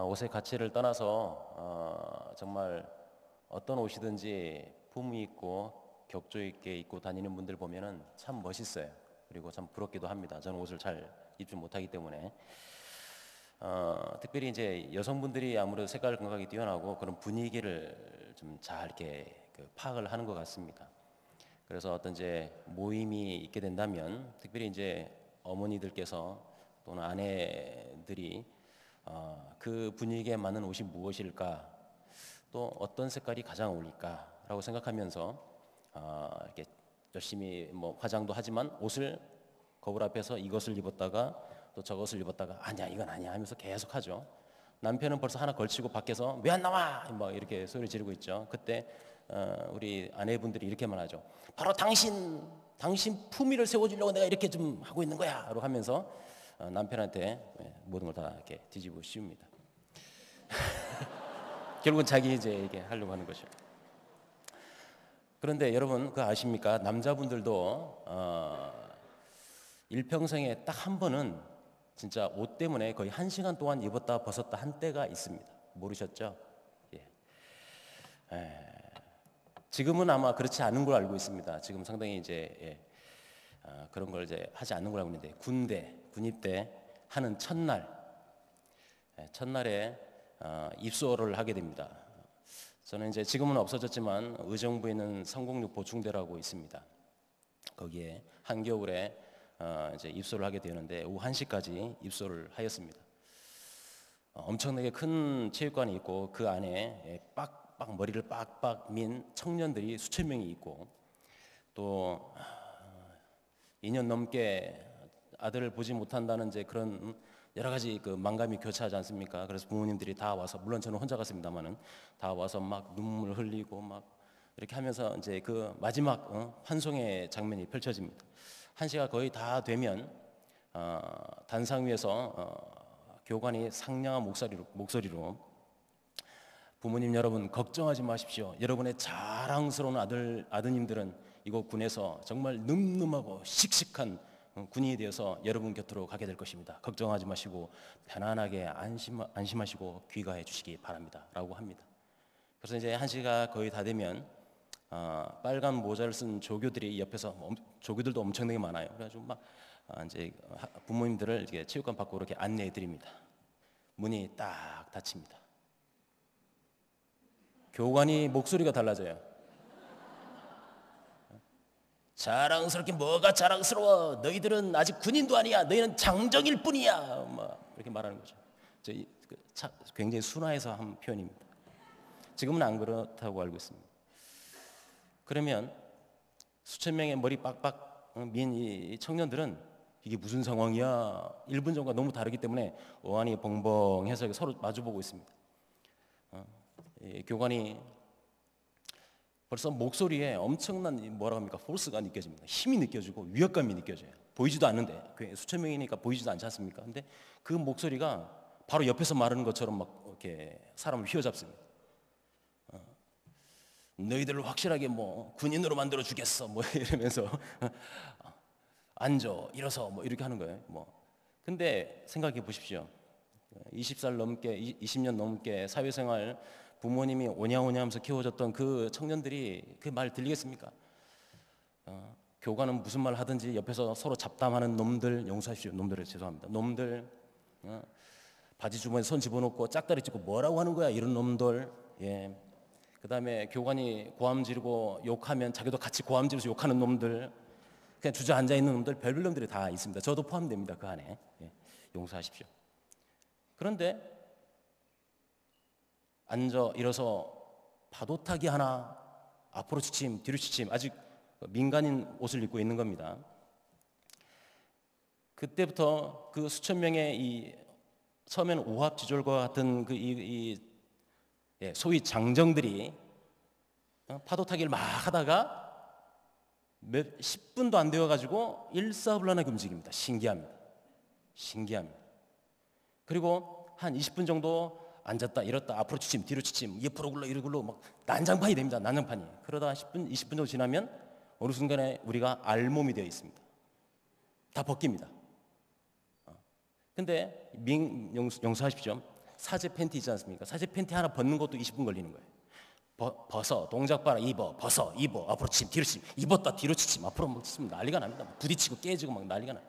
옷의 가치를 떠나서 정말 어떤 옷이든지 품위 있고 격조 있게 입고 다니는 분들 보면은 참 멋있어요. 그리고 참 부럽기도 합니다. 저는 옷을 잘 입지 못하기 때문에 특별히 이제 여성분들이 아무래도 색깔 감각이 뛰어나고 그런 분위기를 좀 잘 이렇게 파악을 하는 것 같습니다. 그래서 어떤 이제 모임이 있게 된다면 특별히 이제 어머니들께서 또는 아내들이 그 분위기에 맞는 옷이 무엇일까, 또 어떤 색깔이 가장 어울릴까라고 생각하면서 이렇게 열심히 뭐 화장도 하지만 옷을 거울 앞에서 이것을 입었다가 또 저것을 입었다가 아니야 이건 아니야 하면서 계속 하죠. 남편은 벌써 하나 걸치고 밖에서 왜 안 나와 막 이렇게 소리 지르고 있죠. 그때 우리 아내분들이 이렇게 말하죠. 바로 당신 품위를 세워주려고 내가 이렇게 좀 하고 있는 거야라고 하면서 남편한테 모든 걸 다 이렇게 뒤집어 씌웁니다. 결국은 자기 이제 이게 하려고 하는 거죠. 그런데 여러분 그거 아십니까? 남자분들도 일평생에 딱 한 번은 진짜 옷 때문에 거의 1시간 동안 입었다 벗었다 한 때가 있습니다. 모르셨죠? 예. 지금은 아마 그렇지 않은 걸 알고 있습니다. 지금 상당히 이제 그런 걸 이제 하지 않는 걸 알고 있는데 군입대 하는 첫날에 입소를 하게 됩니다. 저는 이제 지금은 없어졌지만 의정부에 있는 306 보충대라고 있습니다. 거기에 한겨울에 이제 입소를 하게 되는데 오후 1시까지 입소를 하였습니다. 엄청나게 큰 체육관이 있고 그 안에 빡빡 머리를 빡빡 민 청년들이 수천 명이 있고 또 2년 넘게 아들을 보지 못한다는 이제 그런 여러 가지 그 만감이 교차하지 않습니까? 그래서 부모님들이 다 와서 물론 저는 혼자 갔습니다만은 다 와서 막 눈물 흘리고 막 이렇게 하면서 이제 그 마지막 환송의 장면이 펼쳐집니다. 1시가 거의 다 되면 단상 위에서 교관이 상냥한 목소리로 부모님 여러분 걱정하지 마십시오. 여러분의 자랑스러운 아드님들은 이곳 군에서 정말 늠름하고 씩씩한 군인이 되어서 여러분 곁으로 가게 될 것입니다. 걱정하지 마시고 편안하게 안심하시고 귀가해 주시기 바랍니다. 라고 합니다. 그래서 이제 1시가 거의 다 되면 빨간 모자를 쓴 조교들이 옆에서 조교들도 엄청나게 많아요. 그래가지고 막 이제 부모님들을 이렇게 체육관 밖으로 이렇게 안내해 드립니다. 문이 딱 닫힙니다. 교관이 목소리가 달라져요. 자랑스럽게 뭐가 자랑스러워? 너희들은 아직 군인도 아니야. 너희는 장정일 뿐이야. 막 이렇게 말하는 거죠. 굉장히 순화해서 한 표현입니다. 지금은 안 그렇다고 알고 있습니다. 그러면 수천 명의 머리 빡빡 민 이 청년들은 이게 무슨 상황이야? 1분 전과 너무 다르기 때문에 어안이 벙벙해서 서로 마주보고 있습니다. 교관이 벌써 목소리에 엄청난 뭐라 합니까? 포스가 느껴집니다. 힘이 느껴지고 위압감이 느껴져요. 보이지도 않는데 수천 명이니까 보이지도 않지 않습니까? 근데 그 목소리가 바로 옆에서 말하는 것처럼 막 이렇게 사람을 휘어잡습니다. 너희들을 확실하게 뭐 군인으로 만들어 주겠어 뭐 이러면서 앉아 일어서 뭐 이렇게 하는 거예요. 뭐 근데 생각해 보십시오. 20살 넘게 20년 넘게 사회생활 부모님이 오냐오냐 하면서 키워줬던 그 청년들이 그 말 들리겠습니까? 교관은 무슨 말 하든지 옆에서 서로 잡담하는 놈들, 용서하십시오. 놈들을 죄송합니다. 놈들 바지 주머니에 손 집어넣고 짝다리 찍고 뭐라고 하는 거야 이런 놈들. 예. 그 다음에 교관이 고함 지르고 욕하면 자기도 같이 고함 지르면서 욕하는 놈들, 그냥 주저앉아 있는 놈들, 별별 놈들이 다 있습니다. 저도 포함됩니다. 그 안에. 예. 용서하십시오. 그런데 앉아 일어서 파도 타기 하나, 앞으로 지침 뒤로 지침, 아직 민간인 옷을 입고 있는 겁니다. 그때부터 그 수천 명의 이 처음에는 오합지졸과 같은 소위 장정들이 파도 타기를 막 하다가 10분도 안 되어 가지고 일사불란하게 움직입니다. 신기합니다. 그리고 한 20분 정도 앉았다 일었다 앞으로 치침 뒤로 치침 옆으로 굴러 이리 굴러 막 난장판이 됩니다. 난장판이. 그러다 10분 20분 정도 지나면 어느 순간에 우리가 알몸이 되어 있습니다. 다 벗깁니다. 근데 용서하십시오. 사제 팬티 있지 않습니까? 사제 팬티 하나 벗는 것도 20분 걸리는 거예요. 벗어, 동작 봐라, 입어, 벗어, 입어, 앞으로 침, 뒤로 침, 입었다 뒤로 침, 앞으로 막 치면 난리가 납니다. 부딪히고 깨지고 막 난리가 나요.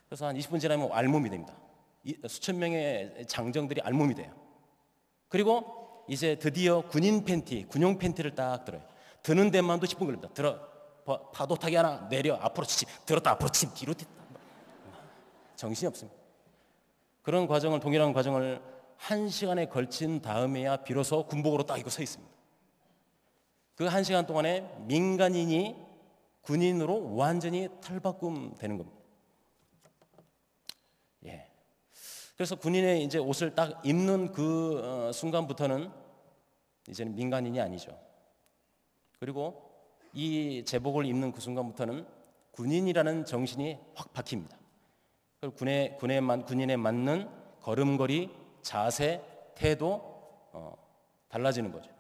그래서 한 20분 지나면 알몸이 됩니다. 수천 명의 장정들이 알몸이 돼요. 그리고 이제 드디어 군인 팬티, 군용 팬티를 딱 들어요. 드는 데만도 10분 걸립니다. 파도 타기 하나, 내려, 앞으로 침, 들었다 앞으로 침, 뒤로 튀다. 정신이 없습니다. 그런 과정을, 동일한 과정을 1시간에 걸친 다음에야 비로소 군복으로 딱 입고 서 있습니다. 그 1시간 동안에 민간인이 군인으로 완전히 탈바꿈되는 겁니다. 예. 그래서 군인의 이제 옷을 딱 입는 그 순간부터는 이제는 민간인이 아니죠. 그리고 이 제복을 입는 그 순간부터는 군인이라는 정신이 확 박힙니다. 그리고 군인에 맞는 걸음걸이, 자세, 태도 달라지는 거죠.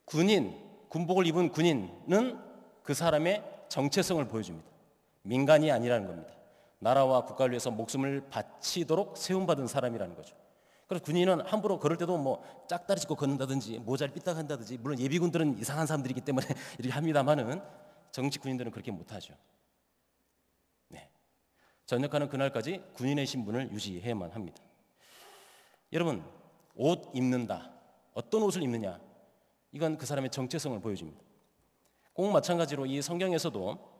군복을 입은 군인은 그 사람의 정체성을 보여줍니다. 민간이 아니라는 겁니다. 나라와 국가를 위해서 목숨을 바치도록 세움받은 사람이라는 거죠. 그래서 군인은 함부로 걸을 때도 뭐 짝다리 짚고 걷는다든지 모자를 삐딱한다든지, 물론 예비군들은 이상한 사람들이기 때문에 이렇게 합니다만은 정식 군인들은 그렇게 못하죠. 네. 전역하는 그날까지 군인의 신분을 유지해야만 합니다. 여러분, 옷 입는다. 어떤 옷을 입느냐? 이건 그 사람의 정체성을 보여줍니다. 꼭 마찬가지로 이 성경에서도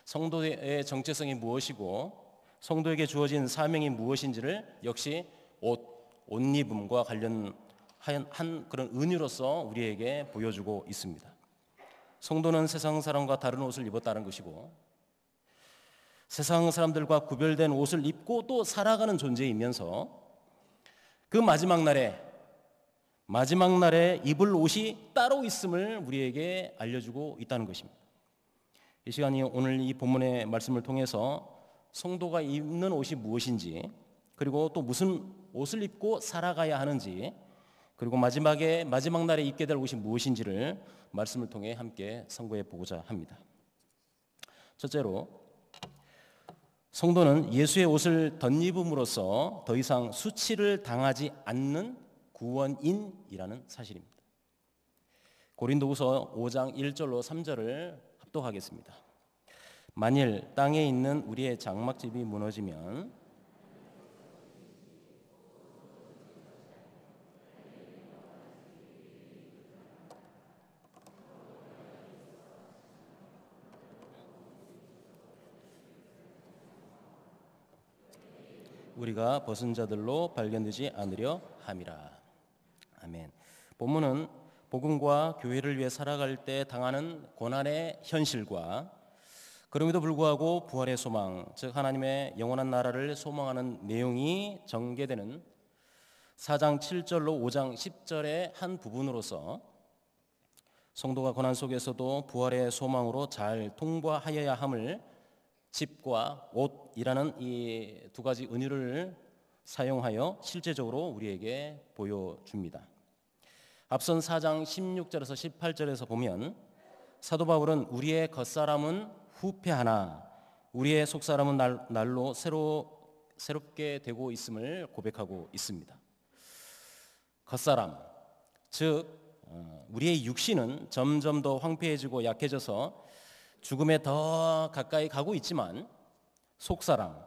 성도의 정체성이 무엇이고 성도에게 주어진 사명이 무엇인지를 역시 옷 입음과 관련한 그런 은유로서 우리에게 보여주고 있습니다. 성도는 세상 사람과 다른 옷을 입었다는 것이고, 세상 사람들과 구별된 옷을 입고 또 살아가는 존재이면서 그 마지막 날에 입을 옷이 따로 있음을 우리에게 알려주고 있다는 것입니다. 이 시간이 오늘 이 본문의 말씀을 통해서 성도가 입는 옷이 무엇인지, 그리고 또 무슨 옷을 입고 살아가야 하는지, 그리고 마지막 날에 입게 될 옷이 무엇인지를 말씀을 통해 함께 상고해 보고자 합니다. 첫째로, 성도는 예수의 옷을 덧입음으로써 더 이상 수치를 당하지 않는 구원인이라는 사실입니다. 고린도후서 5장 1절로 3절을 합독하겠습니다. 만일 땅에 있는 우리의 장막집이 무너지면 우리가 벗은 자들로 발견되지 않으려 함이라. 아멘. 본문은 복음과 교회를 위해 살아갈 때 당하는 고난의 현실과 그럼에도 불구하고 부활의 소망, 즉 하나님의 영원한 나라를 소망하는 내용이 전개되는 4장 7절로 5장 10절의 한 부분으로서 성도가 고난 속에서도 부활의 소망으로 잘 통과하여야 함을 집과 옷이라는 이 두 가지 은유를 사용하여 실제적으로 우리에게 보여줍니다. 앞선 4장 16절에서 18절에서 보면 사도 바울은 우리의 겉사람은 후패하나 우리의 속사람은 날로 새롭게 되고 있음을 고백하고 있습니다. 겉사람, 즉 우리의 육신은 점점 더 황폐해지고 약해져서 죽음에 더 가까이 가고 있지만, 속사람,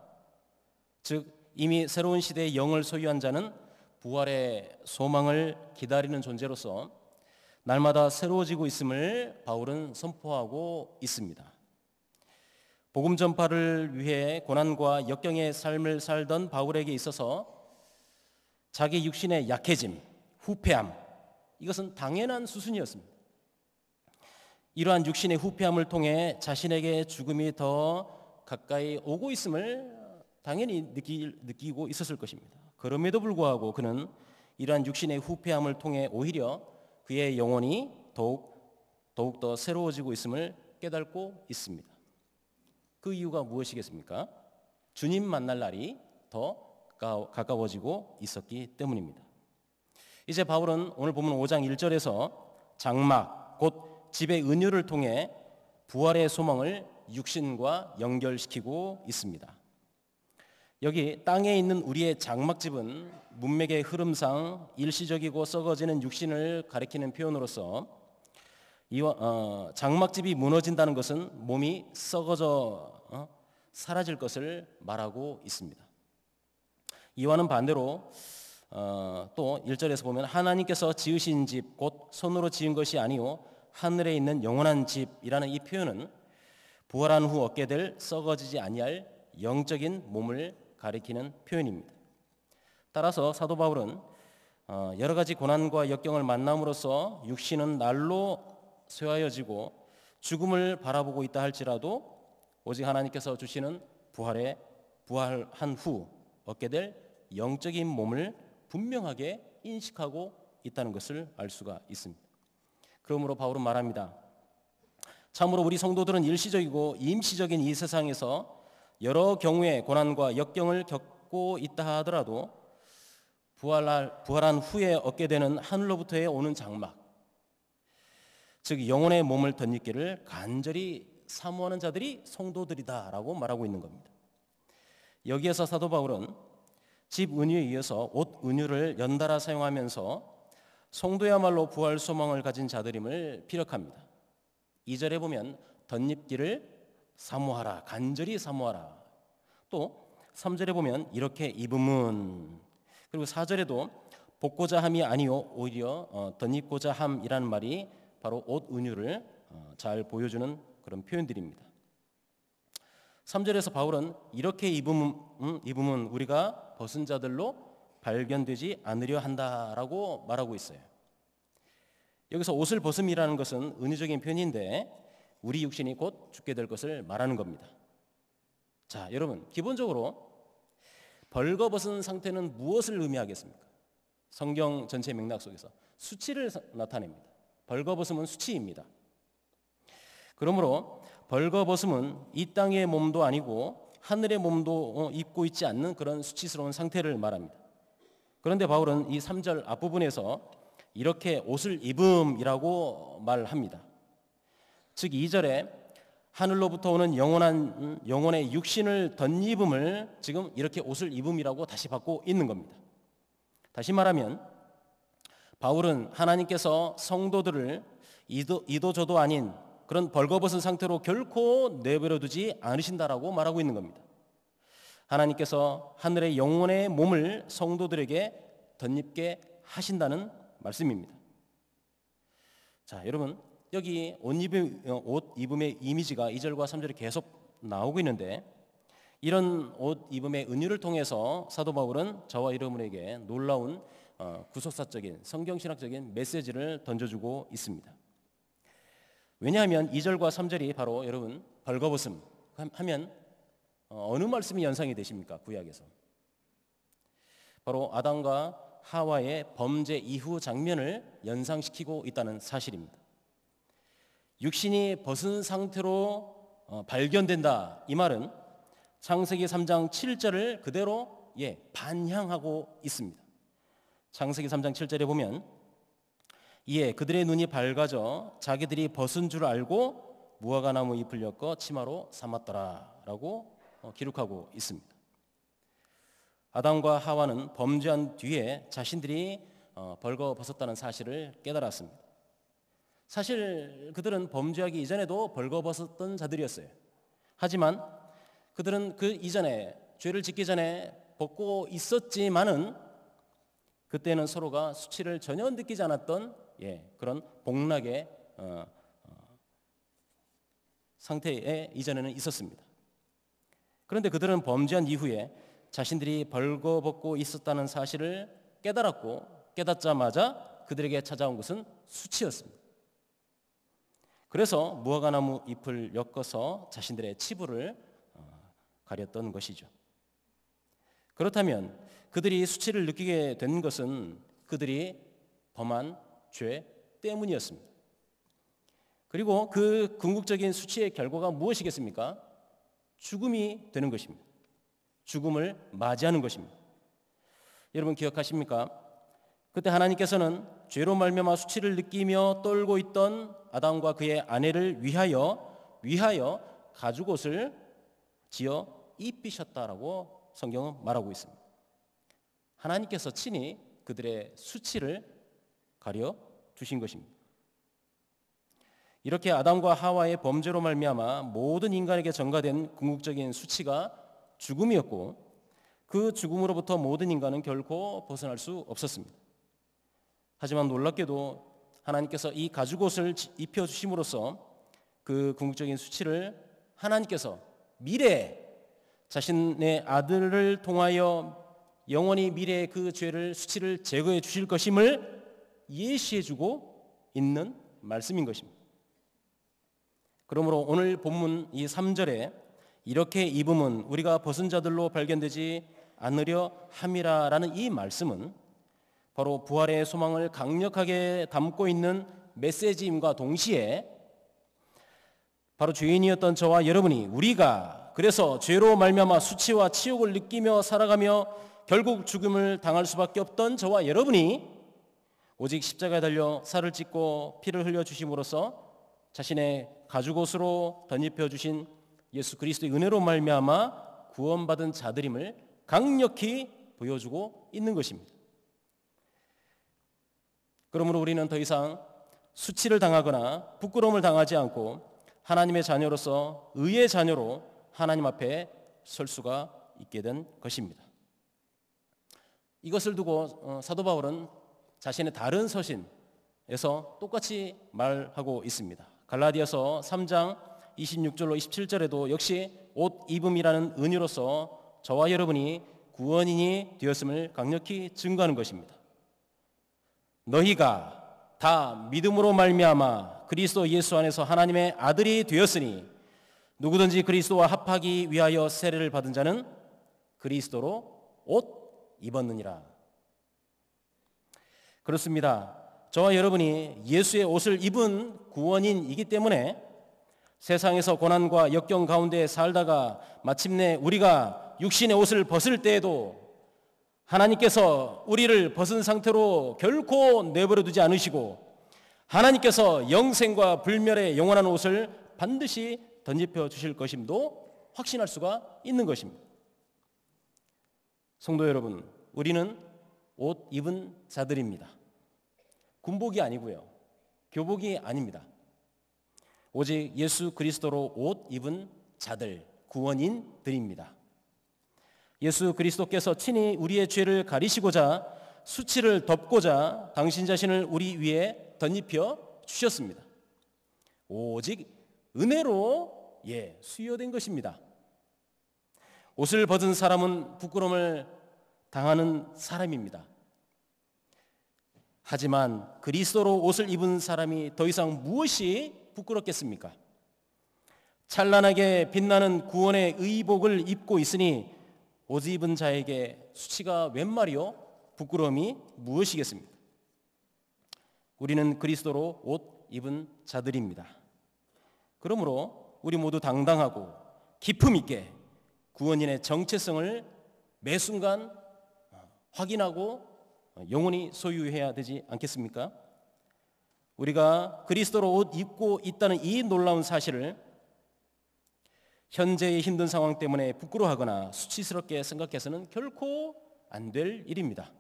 즉 이미 새로운 시대의 영을 소유한 자는 부활의 소망을 기다리는 존재로서 날마다 새로워지고 있음을 바울은 선포하고 있습니다. 복음 전파를 위해 고난과 역경의 삶을 살던 바울에게 있어서 자기 육신의 약해짐, 후패함, 이것은 당연한 수순이었습니다. 이러한 육신의 후패함을 통해 자신에게 죽음이 더 가까이 오고 있음을 당연히 느끼고 있었을 것입니다. 그럼에도 불구하고 그는 이러한 육신의 후패함을 통해 오히려 그의 영혼이 더욱더 새로워지고 있음을 깨닫고 있습니다. 그 이유가 무엇이겠습니까? 주님 만날 날이 더 가까워지고 있었기 때문입니다. 이제 바울은 오늘 보면 5장 1절에서 장막, 곧 집의 은유를 통해 부활의 소망을 육신과 연결시키고 있습니다. 여기 땅에 있는 우리의 장막집은 문맥의 흐름상 일시적이고 썩어지는 육신을 가리키는 표현으로서 장막집이 무너진다는 것은 몸이 썩어져 사라질 것을 말하고 있습니다. 이와는 반대로 또 1절에서 보면 하나님께서 지으신 집 곧 손으로 지은 것이 아니요 하늘에 있는 영원한 집이라는 이 표현은 부활한 후 얻게 될 썩어지지 아니할 영적인 몸을 가리키는 표현입니다. 따라서 사도 바울은 여러 가지 고난과 역경을 만남으로써 육신은 날로 쇠하여지고 죽음을 바라보고 있다 할지라도 오직 하나님께서 주시는 부활한 후 얻게 될 영적인 몸을 분명하게 인식하고 있다는 것을 알 수가 있습니다. 그러므로 바울은 말합니다. 참으로 우리 성도들은 일시적이고 임시적인 이 세상에서 여러 경우의 고난과 역경을 겪고 있다 하더라도 부활한 후에 얻게 되는 하늘로부터의 오는 장막, 즉 영혼의 몸을 덧입기를 간절히 사모하는 자들이 성도들이다라고 말하고 있는 겁니다. 여기에서 사도 바울은 집 은유에 이어서 옷 은유를 연달아 사용하면서 성도야말로 부활 소망을 가진 자들임을 피력합니다. 2절에 보면 덧입기를 사모하라, 간절히 사모하라. 또 3절에 보면 이렇게 입음은, 그리고 4절에도 복고자 함이 아니요 오히려 덧입고자 함이라는 말이 바로 옷 은유를 잘 보여주는 그런 표현들입니다. 3절에서 바울은 이렇게 입음은 우리가 벗은 자들로 발견되지 않으려 한다라고 말하고 있어요. 여기서 옷을 벗음이라는 것은 은유적인 표현인데 우리 육신이 곧 죽게 될 것을 말하는 겁니다. 자, 여러분, 기본적으로 벌거벗은 상태는 무엇을 의미하겠습니까? 성경 전체 맥락 속에서 수치를 나타냅니다. 벌거벗음은 수치입니다. 그러므로 벌거벗음은 이 땅의 몸도 아니고 하늘의 몸도 입고 있지 않는 그런 수치스러운 상태를 말합니다. 그런데 바울은 이 3절 앞부분에서 이렇게 옷을 입음이라고 말합니다. 즉 2절에 하늘로부터 오는 영혼의 육신을 덧입음을 지금 이렇게 옷을 입음이라고 다시 받고 있는 겁니다. 다시 말하면 바울은 하나님께서 성도들을 이도저도 아닌 그런 벌거벗은 상태로 결코 내버려 두지 않으신다라고 말하고 있는 겁니다. 하나님께서 하늘의 영혼의 몸을 성도들에게 덧입게 하신다는 말씀입니다. 자, 여러분, 여기 옷 입음의 이미지가 2절과 3절에 계속 나오고 있는데 이런 옷 입음의 은유를 통해서 사도 바울은 저와 여러분에게 놀라운 구속사적인 성경신학적인 메시지를 던져주고 있습니다. 왜냐하면 2절과 3절이 바로 여러분 벌거벗음 하면 어느 말씀이 연상이 되십니까? 구약에서 바로 아담과 하와의 범죄 이후 장면을 연상시키고 있다는 사실입니다. 육신이 벗은 상태로 발견된다, 이 말은 창세기 3장 7절을 그대로 반향하고 있습니다. 창세기 3장 7절에 보면 이에 그들의 눈이 밝아져 자기들이 벗은 줄 알고 무화과나무 잎을 엮어 치마로 삼았더라라고 기록하고 있습니다. 아담과 하와는 범죄한 뒤에 자신들이 벌거벗었다는 사실을 깨달았습니다. 사실 그들은 범죄하기 이전에도 벌거벗었던 자들이었어요. 하지만 그들은 그 이전에 죄를 짓기 전에 벗고 있었지만은 그때는 서로가 수치를 전혀 느끼지 않았던 그런 복락의 상태에 이전에는 있었습니다. 그런데 그들은 범죄한 이후에 자신들이 벌거벗고 있었다는 사실을 깨달았고 깨닫자마자 그들에게 찾아온 것은 수치였습니다. 그래서 무화과나무 잎을 엮어서 자신들의 치부를 가렸던 것이죠. 그렇다면 그들이 수치를 느끼게 된 것은 그들이 범한 죄 때문이었습니다. 그리고 그 궁극적인 수치의 결과가 무엇이겠습니까? 죽음이 되는 것입니다. 죽음을 맞이하는 것입니다. 여러분 기억하십니까? 그때 하나님께서는 죄로 말미암아 수치를 느끼며 떨고 있던 아담과 그의 아내를 위하여 가죽옷을 지어 입히셨다라고 성경은 말하고 있습니다. 하나님께서 친히 그들의 수치를 가려 주신 것입니다. 이렇게 아담과 하와의 범죄로 말미암아 모든 인간에게 전가된 궁극적인 수치가 죽음이었고, 그 죽음으로부터 모든 인간은 결코 벗어날 수 없었습니다. 하지만 놀랍게도 하나님께서 이 가죽옷을 입혀주심으로써 그 궁극적인 수치를 하나님께서 미래에 자신의 아들을 통하여 영원히 미래의 그 죄를, 수치를 제거해 주실 것임을 예시해 주고 있는 말씀인 것입니다. 그러므로 오늘 본문 이 3절에 이렇게 입음은 우리가 벗은 자들로 발견되지 않으려 함이라라는 이 말씀은 바로 부활의 소망을 강력하게 담고 있는 메시지임과 동시에 바로 죄인이었던 저와 여러분이, 우리가 그래서 죄로 말미암아 수치와 치욕을 느끼며 살아가며 결국 죽음을 당할 수밖에 없던 저와 여러분이 오직 십자가에 달려 살을 찢고 피를 흘려 주심으로써 자신의 가죽옷으로 덧입혀 주신 예수 그리스도의 은혜로 말미암아 구원받은 자들임을 강력히 보여주고 있는 것입니다. 그러므로 우리는 더 이상 수치를 당하거나 부끄러움을 당하지 않고 하나님의 자녀로서 의의 자녀로 하나님 앞에 설 수가 있게 된 것입니다. 이것을 두고 사도 바울은 자신의 다른 서신에서 똑같이 말하고 있습니다. 갈라디아서 3장 26절로 27절에도 역시 옷 입음이라는 은유로서 저와 여러분이 구원인이 되었음을 강력히 증거하는 것입니다. 너희가 다 믿음으로 말미암아 그리스도 예수 안에서 하나님의 아들이 되었으니 누구든지 그리스도와 합하기 위하여 세례를 받은 자는 그리스도로 옷 입었느니라. 그렇습니다. 저와 여러분이 예수의 옷을 입은 구원인이기 때문에 세상에서 고난과 역경 가운데 살다가 마침내 우리가 육신의 옷을 벗을 때에도 하나님께서 우리를 벗은 상태로 결코 내버려 두지 않으시고 하나님께서 영생과 불멸의 영원한 옷을 반드시 덧입혀 주실 것임도 확신할 수가 있는 것입니다. 성도 여러분, 우리는 옷 입은 자들입니다. 군복이 아니고요, 교복이 아닙니다. 오직 예수 그리스도로 옷 입은 자들, 구원인들입니다. 예수 그리스도께서 친히 우리의 죄를 가리시고자 수치를 덮고자 당신 자신을 우리 위에 덧입혀 주셨습니다. 오직 은혜로 수여된 것입니다. 옷을 벗은 사람은 부끄러움을 당하는 사람입니다. 하지만 그리스도로 옷을 입은 사람이 더 이상 무엇이 부끄럽겠습니까? 찬란하게 빛나는 구원의 의복을 입고 있으니 옷 입은 자에게 수치가 웬 말이요? 부끄러움이 무엇이겠습니까? 우리는 그리스도로 옷 입은 자들입니다. 그러므로 우리 모두 당당하고 기품 있게 구원인의 정체성을 매 순간 확인하고 영원히 소유해야 되지 않겠습니까? 우리가 그리스도로 옷 입고 있다는 이 놀라운 사실을 현재의 힘든 상황 때문에 부끄러워하거나 수치스럽게 생각해서는 결코 안 될 일입니다.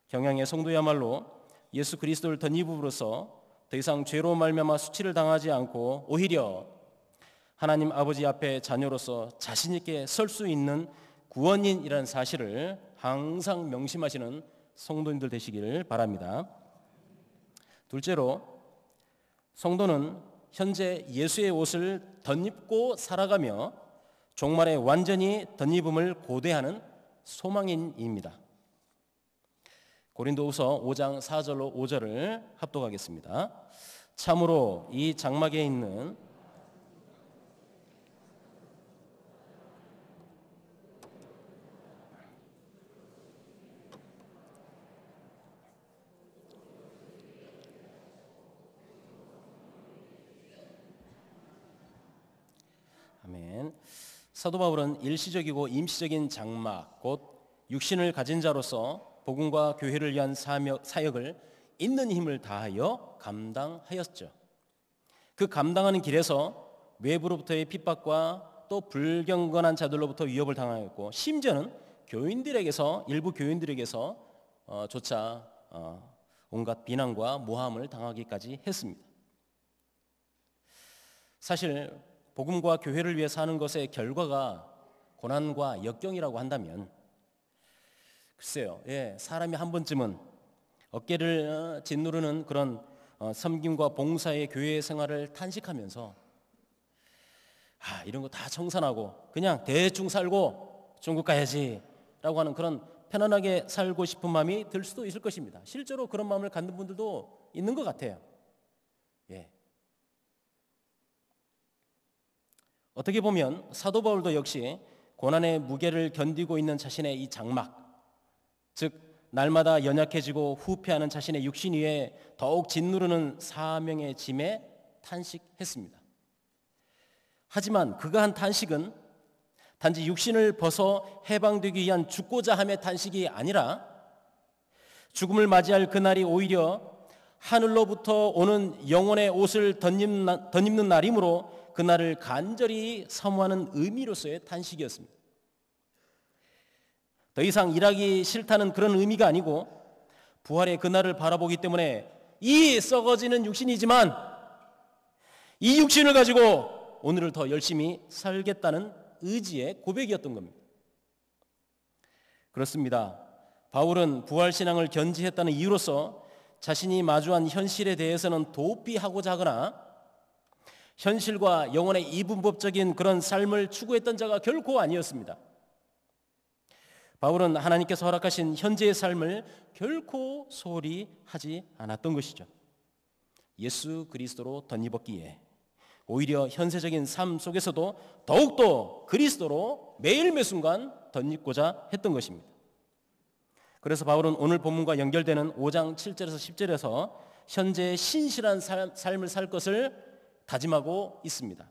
경향의 성도야말로 예수 그리스도를 덧입음으로써 더 이상 죄로 말미암아 수치를 당하지 않고 오히려 하나님 아버지 앞에 자녀로서 자신 있게 설 수 있는 구원인이라는 사실을 항상 명심하시는 성도님들 되시기를 바랍니다. 둘째로, 성도는 현재 예수의 옷을 덧입고 살아가며 종말에 완전히 덧입음을 고대하는 소망인입니다. 고린도후서 5장 4절로 5절을 합독하겠습니다. 참으로 이 장막에 있는 아멘. 사도 바울은 일시적이고 임시적인 장막, 곧 육신을 가진 자로서 복음과 교회를 위한 사역을 있는 힘을 다하여 감당하였죠. 그 감당하는 길에서 외부로부터의 핍박과 또 불경건한 자들로부터 위협을 당하였고 심지어는 교인들에게서 일부 교인들에게서 조차 온갖 비난과 모함을 당하기까지 했습니다. 사실 복음과 교회를 위해 사는 것의 결과가 고난과 역경이라고 한다면 글쎄요, 사람이 한 번쯤은 어깨를 짓누르는 그런 섬김과 봉사의 교회 생활을 탄식하면서 이런 거 다 청산하고 그냥 대충 살고 중국 가야지 라고 하는 그런 편안하게 살고 싶은 마음이 들 수도 있을 것입니다. 실제로 그런 마음을 갖는 분들도 있는 것 같아요. 어떻게 보면 사도 바울도 역시 고난의 무게를 견디고 있는 자신의 이 장막, 즉 날마다 연약해지고 후퇴하는 자신의 육신 위에 더욱 짓누르는 사명의 짐에 탄식했습니다. 하지만 그가 한 탄식은 단지 육신을 벗어 해방되기 위한 죽고자 함의 탄식이 아니라 죽음을 맞이할 그날이 오히려 하늘로부터 오는 영혼의 옷을 덧입는 날이므로 그날을 간절히 사모하는 의미로서의 탄식이었습니다. 더 이상 일하기 싫다는 그런 의미가 아니고 부활의 그날을 바라보기 때문에 이 썩어지는 육신이지만 이 육신을 가지고 오늘을 더 열심히 살겠다는 의지의 고백이었던 겁니다. 그렇습니다. 바울은 부활신앙을 견지했다는 이유로서 자신이 마주한 현실에 대해서는 도피하고자 하거나 현실과 영혼의 이분법적인 그런 삶을 추구했던 자가 결코 아니었습니다. 바울은 하나님께서 허락하신 현재의 삶을 결코 소홀히 하지 않았던 것이죠. 예수 그리스도로 덧입었기에 오히려 현세적인 삶 속에서도 더욱더 그리스도로 매일 매순간 덧입고자 했던 것입니다. 그래서 바울은 오늘 본문과 연결되는 5장 7절에서 10절에서 현재의 신실한 삶을 살 것을 다짐하고 있습니다.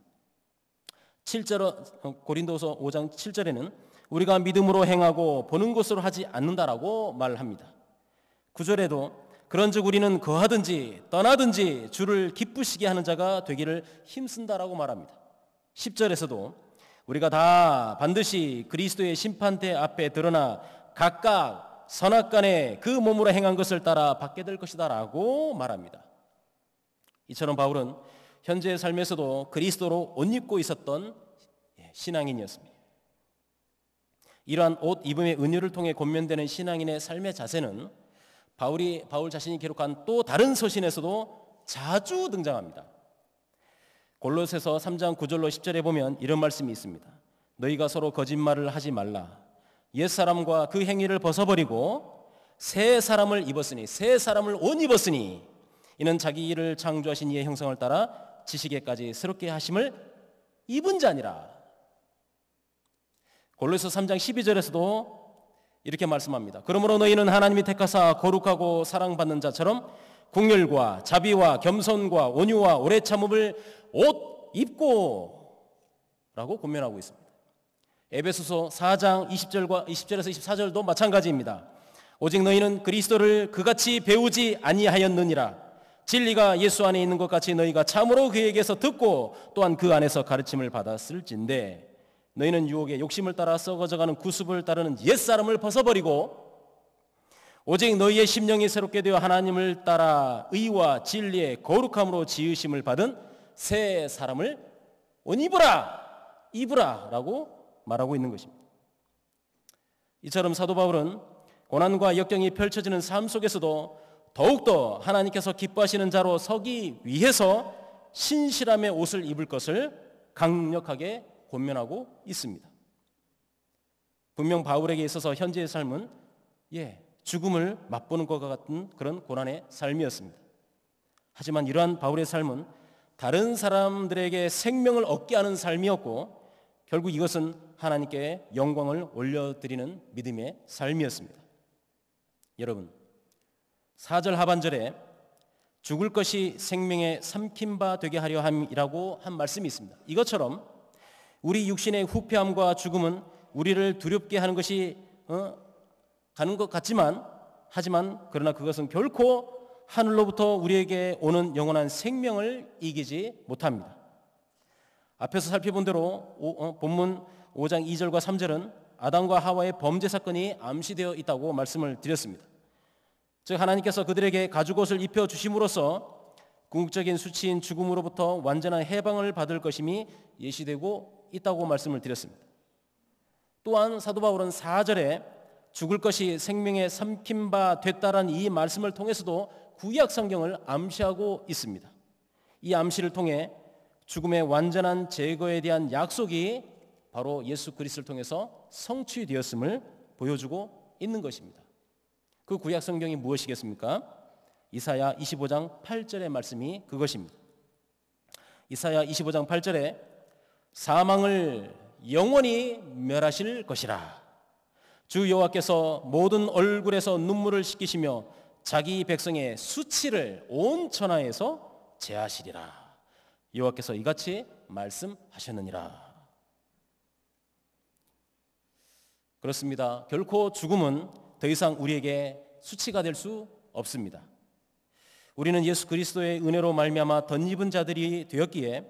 7절 고린도서 5장 7절에는 우리가 믿음으로 행하고 보는 것으로 하지 않는다라고 말합니다. 9절에도 그런즉 우리는 거하든지 떠나든지 주를 기쁘시게 하는 자가 되기를 힘쓴다라고 말합니다. 10절에서도 우리가 다 반드시 그리스도의 심판대 앞에 드러나 각각 선악간에 그 몸으로 행한 것을 따라 받게 될 것이다라고 말합니다. 이처럼 바울은 현재의 삶에서도 그리스도로 옷 입고 있었던 신앙인이었습니다. 이러한 옷 입음의 은유를 통해 권면되는 신앙인의 삶의 자세는 바울 자신이 기록한 또 다른 서신에서도 자주 등장합니다. 골로새서 3장 9절로 10절에 보면 이런 말씀이 있습니다. 너희가 서로 거짓말을 하지 말라. 옛사람과 그 행위를 벗어버리고 새 사람을 입었으니 새 사람을 옷 입었으니 이는 자기 일을 창조하신 이의 형상을 따라 지식에까지 새롭게 하심을 입은 자니라. 골로새 3장 12절에서도 이렇게 말씀합니다. 그러므로 너희는 하나님이 택하사 거룩하고 사랑받는 자처럼 긍휼과 자비와 겸손과 온유와 오래 참음을 옷 입고 라고 권면하고 있습니다. 에베소서 4장 20절에서 24절도 마찬가지입니다. 오직 너희는 그리스도를 그같이 배우지 아니하였느니라. 진리가 예수 안에 있는 것 같이 너희가 참으로 그에게서 듣고 또한 그 안에서 가르침을 받았을진데 너희는 유혹의 욕심을 따라 썩어져가는 구습을 따르는 옛사람을 벗어버리고 오직 너희의 심령이 새롭게 되어 하나님을 따라 의와 진리의 거룩함으로 지으심을 받은 새 사람을 옷 입으라 라고 말하고 있는 것입니다. 이처럼 사도 바울은 고난과 역경이 펼쳐지는 삶 속에서도 더욱더 하나님께서 기뻐하시는 자로 서기 위해서 신실함의 옷을 입을 것을 강력하게 권면하고 있습니다. 분명 바울에게 있어서 현재의 삶은 죽음을 맛보는 것과 같은 그런 고난의 삶이었습니다. 하지만 이러한 바울의 삶은 다른 사람들에게 생명을 얻게 하는 삶이었고 결국 이것은 하나님께 영광을 올려드리는 믿음의 삶이었습니다. 여러분, 4절 하반절에 죽을 것이 생명의 삼킨 바 되게 하려 함이라고 한 말씀이 있습니다. 이것처럼 우리 육신의 후패함과 죽음은 우리를 두렵게 하는 것이 가는 것 같지만 하지만 그러나 그것은 결코 하늘로부터 우리에게 오는 영원한 생명을 이기지 못합니다. 앞에서 살펴본 대로 본문 5장 2절과 3절은 아담과 하와의 범죄 사건이 암시되어 있다고 말씀을 드렸습니다. 즉 하나님께서 그들에게 가죽옷을 입혀 주심으로써 궁극적인 수치인 죽음으로부터 완전한 해방을 받을 것임이 예시되고 있다고 말씀을 드렸습니다. 또한 사도 바울은 4절에 죽을 것이 생명에 삼킨 바 됐다라는 이 말씀을 통해서도 구약 성경을 암시하고 있습니다. 이 암시를 통해 죽음의 완전한 제거에 대한 약속이 바로 예수 그리스도를 통해서 성취되었음을 보여주고 있는 것입니다. 그 구약 성경이 무엇이겠습니까? 이사야 25장 8절의 말씀이 그것입니다. 이사야 25장 8절에 사망을 영원히 멸하실 것이라. 주 여호와께서 모든 얼굴에서 눈물을 씻기시며 자기 백성의 수치를 온 천하에서 제하시리라. 여호와께서 이같이 말씀하셨느니라. 그렇습니다. 결코 죽음은 더 이상 우리에게 수치가 될 수 없습니다. 우리는 예수 그리스도의 은혜로 말미암아 덧입은 자들이 되었기에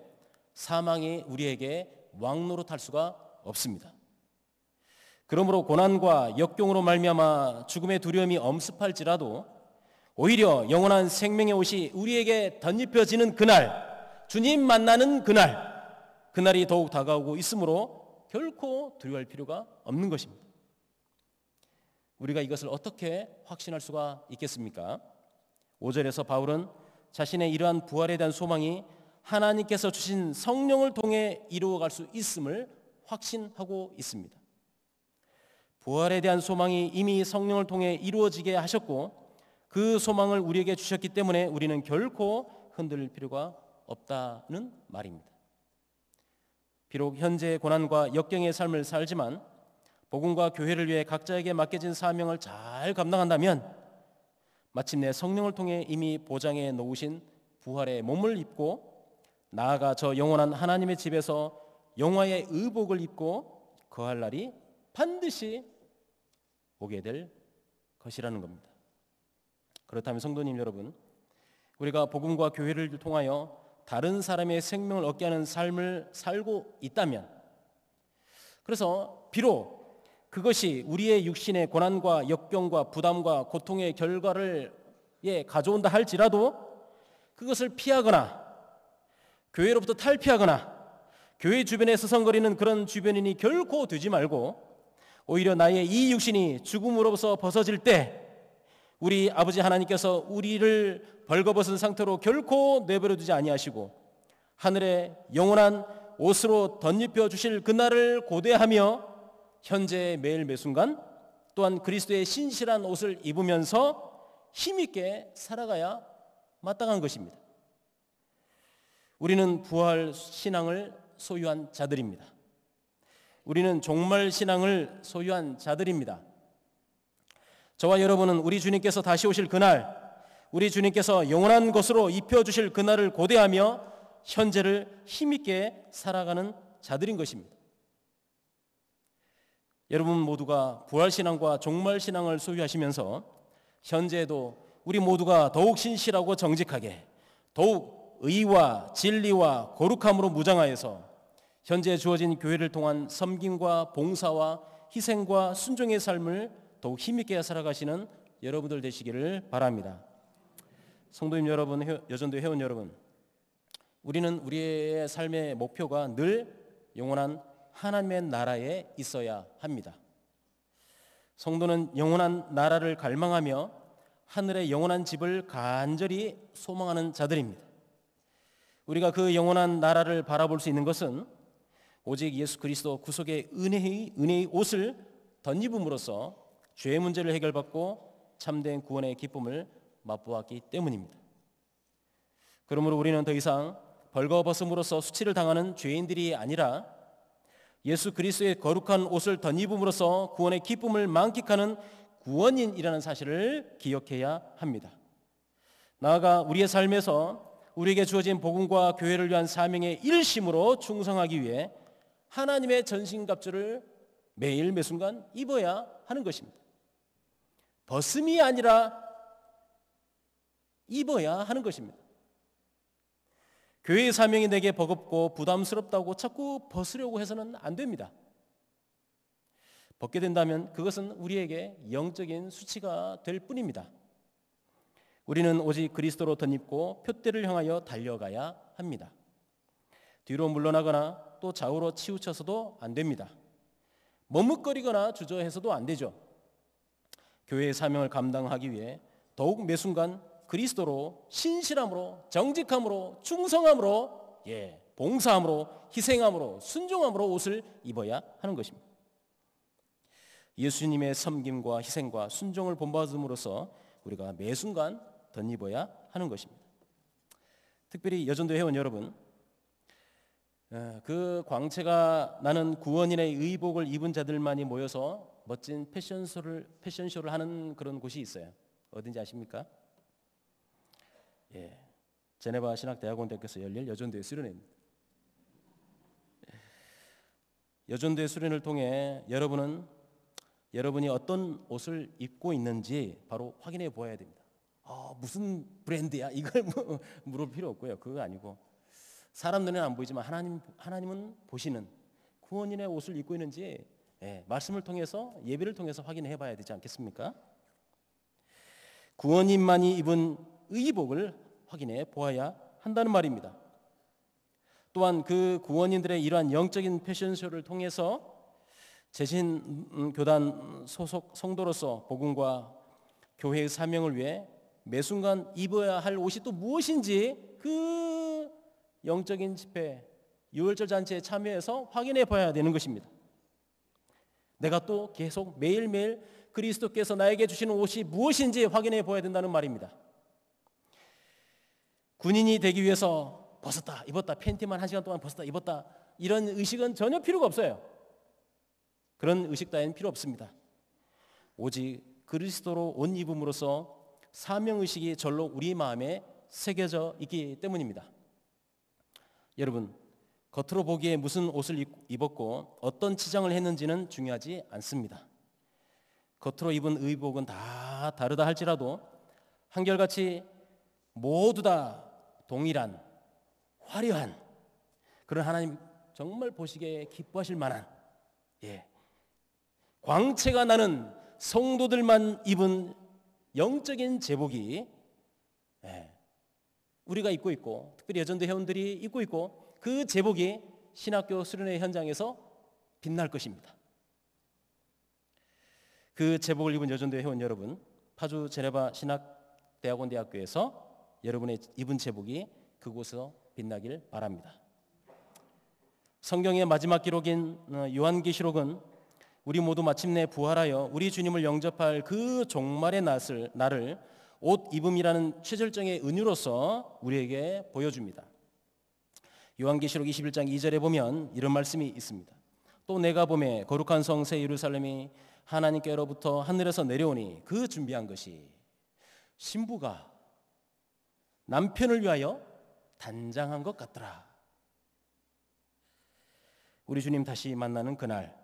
사망이 우리에게 왕노릇할 수가 없습니다. 그러므로 고난과 역경으로 말미암아 죽음의 두려움이 엄습할지라도 오히려 영원한 생명의 옷이 우리에게 덧입혀지는 그날, 주님 만나는 그날이 더욱 다가오고 있으므로 결코 두려워할 필요가 없는 것입니다. 우리가 이것을 어떻게 확신할 수가 있겠습니까? 5절에서 바울은 자신의 이러한 부활에 대한 소망이 하나님께서 주신 성령을 통해 이루어갈 수 있음을 확신하고 있습니다. 부활에 대한 소망이 이미 성령을 통해 이루어지게 하셨고 그 소망을 우리에게 주셨기 때문에 우리는 결코 흔들릴 필요가 없다는 말입니다. 비록 현재의 고난과 역경의 삶을 살지만 복음과 교회를 위해 각자에게 맡겨진 사명을 잘 감당한다면 마침내 성령을 통해 이미 보장해 놓으신 부활의 몸을 입고 나아가 저 영원한 하나님의 집에서 영화의 의복을 입고 거할 날이 반드시 오게 될 것이라는 겁니다. 그렇다면 성도님 여러분, 우리가 복음과 교회를 통하여 다른 사람의 생명을 얻게 하는 삶을 살고 있다면, 그래서 비록 그것이 우리의 육신의 고난과 역경과 부담과 고통의 결과를 가져온다 할지라도 그것을 피하거나 교회로부터 탈피하거나 교회 주변에 서성거리는 그런 주변인이 결코 되지 말고 오히려 나의 이 육신이 죽음으로부터 벗어질 때 우리 아버지 하나님께서 우리를 벌거벗은 상태로 결코 내버려 두지 아니하시고 하늘에 영원한 옷으로 덧입혀 주실 그날을 고대하며 현재의 매일 매순간 또한 그리스도의 신실한 옷을 입으면서 힘있게 살아가야 마땅한 것입니다. 우리는 부활 신앙을 소유한 자들입니다. 우리는 종말 신앙을 소유한 자들입니다. 저와 여러분은 우리 주님께서 다시 오실 그날, 우리 주님께서 영원한 것으로 입혀주실 그날을 고대하며 현재를 힘있게 살아가는 자들인 것입니다. 여러분 모두가 부활신앙과 종말신앙을 소유하시면서 현재에도 우리 모두가 더욱 신실하고 정직하게 더욱 의와 진리와 거룩함으로 무장하여서 현재 주어진 교회를 통한 섬김과 봉사와 희생과 순종의 삶을 더욱 힘있게 살아가시는 여러분들 되시기를 바랍니다. 성도님 여러분, 여전도 회원 여러분, 우리는 우리의 삶의 목표가 늘 영원한 하나님의 나라에 있어야 합니다. 성도는 영원한 나라를 갈망하며 하늘의 영원한 집을 간절히 소망하는 자들입니다. 우리가 그 영원한 나라를 바라볼 수 있는 것은 오직 예수 그리스도 구속의 은혜의 옷을 덧입음으로써 죄의 문제를 해결받고 참된 구원의 기쁨을 맛보았기 때문입니다. 그러므로 우리는 더 이상 벌거벗음으로써 수치를 당하는 죄인들이 아니라 예수 그리스도의 거룩한 옷을 덧입음으로써 구원의 기쁨을 만끽하는 구원인이라는 사실을 기억해야 합니다. 나아가 우리의 삶에서 우리에게 주어진 복음과 교회를 위한 사명의 일심으로 충성하기 위해 하나님의 전신갑주를 매일 매순간 입어야 하는 것입니다. 벗음이 아니라 입어야 하는 것입니다. 교회의 사명이 내게 버겁고 부담스럽다고 자꾸 벗으려고 해서는 안 됩니다. 벗게 된다면 그것은 우리에게 영적인 수치가 될 뿐입니다. 우리는 오직 그리스도로 덧입고 표대를 향하여 달려가야 합니다. 뒤로 물러나거나 또 좌우로 치우쳐서도 안 됩니다. 머뭇거리거나 주저해서도 안 되죠. 교회의 사명을 감당하기 위해 더욱 매 순간 그리스도로 신실함으로 정직함으로 충성함으로 봉사함으로 희생함으로 순종함으로 옷을 입어야 하는 것입니다. 예수님의 섬김과 희생과 순종을 본받음으로써 우리가 매 순간 덧입어야 하는 것입니다. 특별히 여전도 회원 여러분, 그 광채가 나는 구원인의 의복을 입은 자들만이 모여서 멋진 패션쇼를 하는 그런 곳이 있어요. 어딘지 아십니까? 제네바 신학대학원대학교에서 열릴 여전도회 수련회입니다. 여전도회 수련을 통해 여러분이 어떤 옷을 입고 있는지 바로 확인해 보아야 됩니다. 무슨 브랜드야? 이걸 물을 필요 없고요. 그거 아니고 사람 눈에는 안 보이지만 하나님은 보시는 구원인의 옷을 입고 있는지 말씀을 통해서 예배를 통해서 확인해 봐야 되지 않겠습니까? 구원인만이 입은 의복을 확인해 보아야 한다는 말입니다. 또한 그 구원인들의 이러한 영적인 패션쇼를 통해서 재신 교단 소속 성도로서 복음과 교회의 사명을 위해 매 순간 입어야 할 옷이 또 무엇인지 그 영적인 집회, 유월절 잔치에 참여해서 확인해 봐야 되는 것입니다. 내가 또 계속 매일매일 그리스도께서 나에게 주시는 옷이 무엇인지 확인해 봐야 된다는 말입니다. 군인이 되기 위해서 벗었다 입었다 팬티만 1시간 동안 벗었다 입었다 이런 의식은 전혀 필요가 없어요. 그런 의식 따위는 필요 없습니다. 오직 그리스도로 옷 입음으로써 사명의식이 절로 우리 마음에 새겨져 있기 때문입니다. 여러분, 겉으로 보기에 무슨 옷을 입었고 어떤 치장을 했는지는 중요하지 않습니다. 겉으로 입은 의복은 다 다르다 할지라도 한결같이 모두 다 동일한 화려한 그런 하나님 정말 보시기에 기뻐하실 만한 광채가 나는 성도들만 입은 영적인 제복이 우리가 입고 있고 특별히 여전도 회원들이 입고 있고 그 제복이 신학교 수련회 현장에서 빛날 것입니다. 그 제복을 입은 여전도 회원 여러분, 파주 제네바 신학대학원대학교에서 여러분의 입은 제복이 그곳에서 빛나길 바랍니다. 성경의 마지막 기록인 요한계시록은 우리 모두 마침내 부활하여 우리 주님을 영접할 그 종말의 날을 옷 입음이라는 최절정의 은유로서 우리에게 보여줍니다. 요한계시록 21장 2절에 보면 이런 말씀이 있습니다. 또 내가 보매 거룩한 성 새 예루살렘이 하나님께로부터 하늘에서 내려오니 그 준비한 것이 신부가 남편을 위하여 단장한 것 같더라. 우리 주님 다시 만나는 그날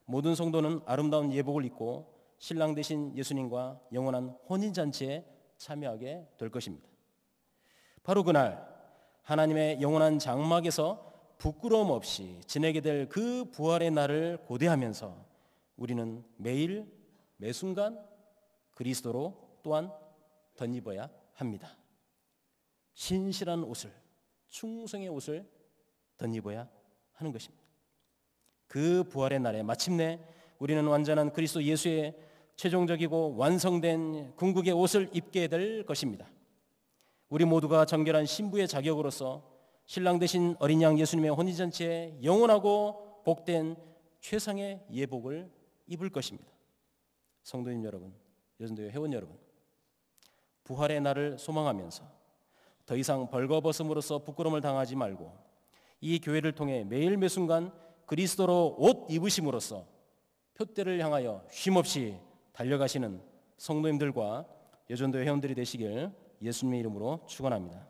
모든 성도는 아름다운 예복을 입고 신랑 되신 예수님과 영원한 혼인잔치에 참여하게 될 것입니다. 바로 그날 하나님의 영원한 장막에서 부끄러움 없이 지내게 될 그 부활의 날을 고대하면서 우리는 매일 매순간 그리스도로 또한 덧입어야 합니다. 신실한 옷을, 충성의 옷을 덧입어야 하는 것입니다. 그 부활의 날에 마침내 우리는 완전한 그리스도 예수의 최종적이고 완성된 궁극의 옷을 입게 될 것입니다. 우리 모두가 정결한 신부의 자격으로서 신랑 되신 어린 양 예수님의 혼인잔치에 영원하고 복된 최상의 예복을 입을 것입니다. 성도님 여러분, 여전도회 회원 여러분, 부활의 날을 소망하면서 더 이상 벌거벗음으로써 부끄러움을 당하지 말고 이 교회를 통해 매일 매순간 그리스도로 옷 입으심으로써 표대를 향하여 쉼없이 달려가시는 성도님들과 여전도회 회원들이 되시길 예수님의 이름으로 축원합니다.